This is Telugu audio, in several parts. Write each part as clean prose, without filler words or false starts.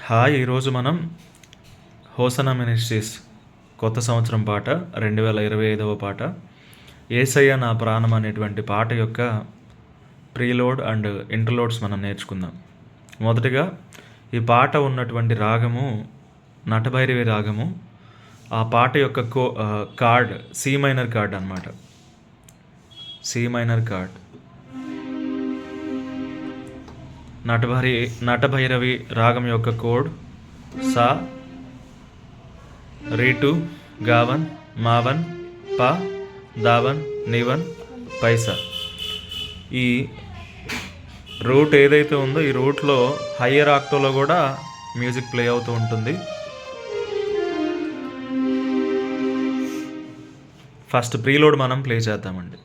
హాయ్ ఈరోజు మనం హోసనా మినిస్ట్రీస్ కొత్త సంవత్సరం పాట 2025వ పాట ఏసయ్య నా ప్రాణం అనేటువంటి పాట యొక్క ప్రీలోడ్ అండ్ ఇంటర్లోడ్స్ మనం నేర్చుకుందాం. మొదటిగా ఈ పాట ఉన్నటువంటి రాగము నటభైరవి రాగము. ఆ పాట యొక్క కార్డ్ సి మైనర్ కార్డ్ అన్నమాట. సి మైనర్ కార్డ్ నటభైరవి రాగం యొక్క కోడ్ సా, రీటు, గావన్, మావన్, ప, దావన్, నివన్, పైసా. ఈ రూట్ ఏదైతే ఉందో ఈ రూట్లో హయ్యర్ ఆక్టోలో కూడా మ్యూజిక్ ప్లే అవుతూ ఉంటుంది. ఫస్ట్ ప్రీలోడ్ మనం ప్లే చేద్దామండి.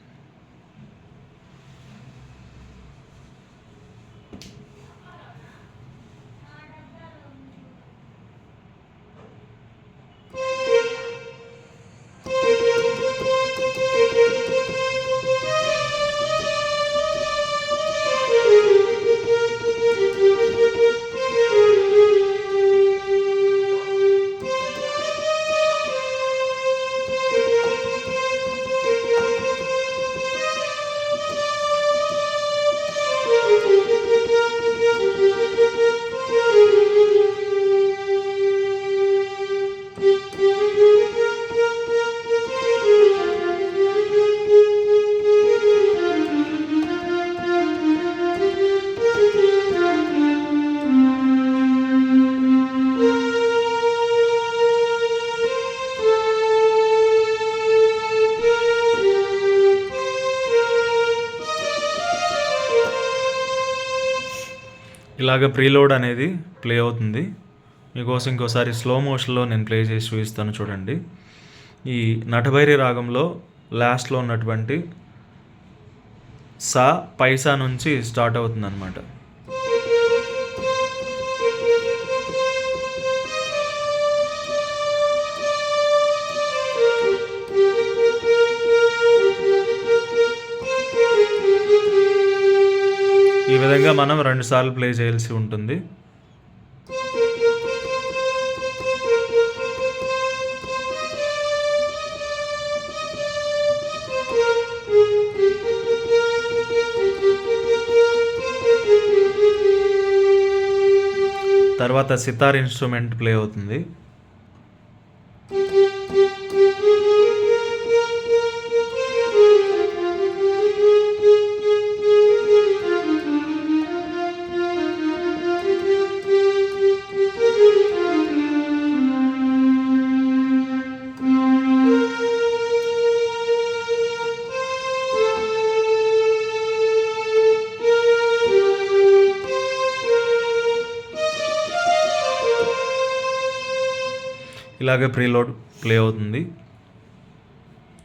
ఇలాగ ప్రీలోడ్ అనేది ప్లే అవుతుంది. మీకోసం ఇంకోసారి స్లో మోషన్లో నేను ప్లే చేసి చూపిస్తాను చూడండి. ఈ నటభైరి రాగంలో లాస్ట్లో ఉన్నటువంటి సా పైసా నుంచి స్టార్ట్ అవుతుంది అన్నమాట. ఈ విధంగా మనం 2 సార్లు ప్లే చేయాల్సి ఉంటుంది. తర్వాత సితార్ ఇన్స్ట్రుమెంట్ ప్లే అవుతుంది. ఇలాగే ప్రీలోడ్ ప్లే అవుతుంది.